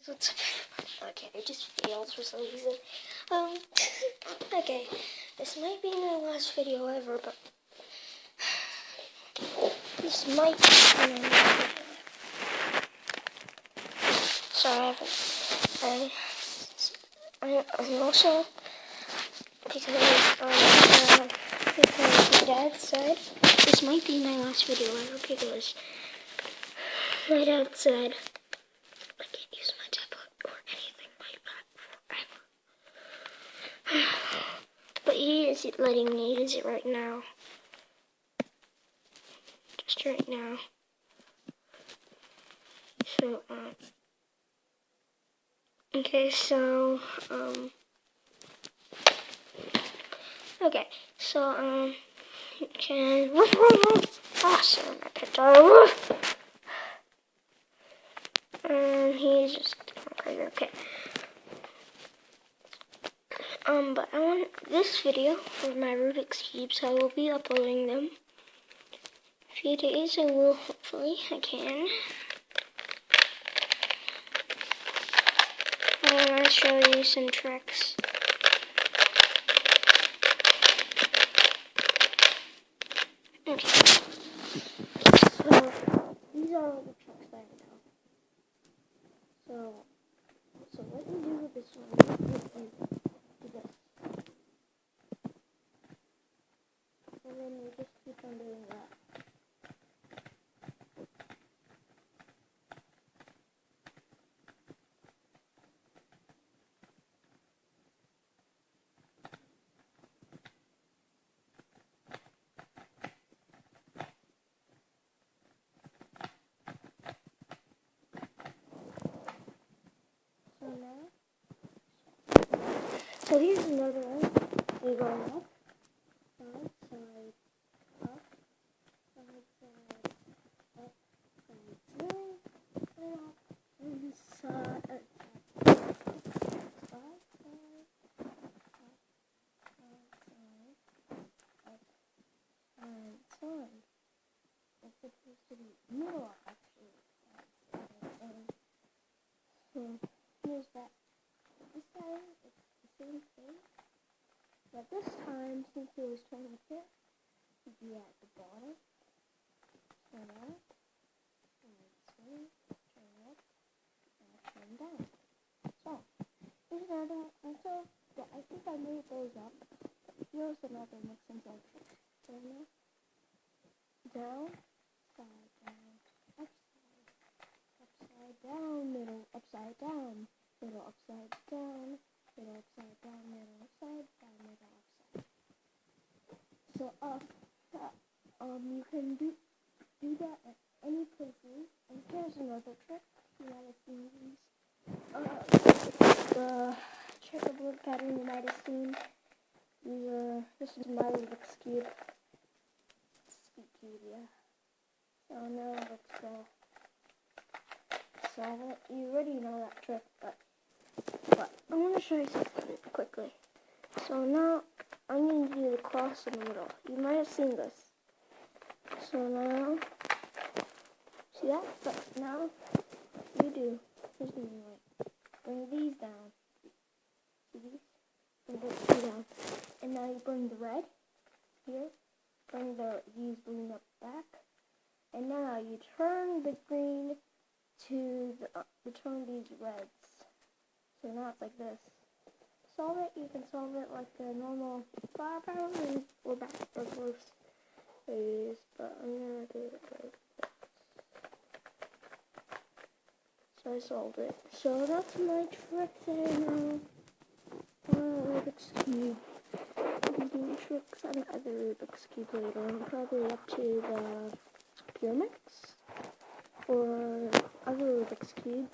Okay, it just failed for some reason. Okay, this might be my last video ever, but this might be my last video ever. Sorry, I also, because my dad said, this might be my last video ever, because my dad said, I can't use my tablet or anything like that forever. But he is letting me use it right now. Just right now. So, okay, so, okay, so, you can, awesome, I picked up, and he's just crazy, okay. But I want this video for my Rubik's Cubes, I will be uploading them. A few days, I will, hopefully, I can. I want to show you some tricks. Okay. So, these are all the tricks that I know. So what you do with this one is do this. And then you just keep on doing that. So here's another one. We go up, side, side, up, side, side, up, side, side, up, and side, side, side, side, side. It's supposed to be middle, actually. So here's that. This time it's the same thing, but this time, since it was turning here, it'd be at the bottom. Turn up, turn up, and turn down. So, here's another one. So, yeah, I think I made those up. Here's another mixing bowl trick. Turn up, down, side, down, upside down, middle, upside down, middle, upside down, middle, upside down, middle, upside down, middle, upside. So, you can do that at any places. And here's another trick. You might have seen these. The checkerboard pattern you might have seen. This is my Rubik's Cube. Yeah. So now let's go solve it. You already know that trick, but I want to show you something quickly. So now I'm going to do the cross in the middle. You might have seen this. So now, see that? But now you do. Here's the new way. Bring these down. See these? Bring these down. And now you bring the red here. Bring these green up back. And now you turn the green to turn these reds. So now it's like this. Solve it, you can solve it like the normal flower power or back or both ways, but I'm gonna do it like this. So I solved it. So that's my trick there now. Rubik's Cube. I'm doing tricks on other Rubik's Cube later. I'm probably up to the pyramids or other Rubik's Cube.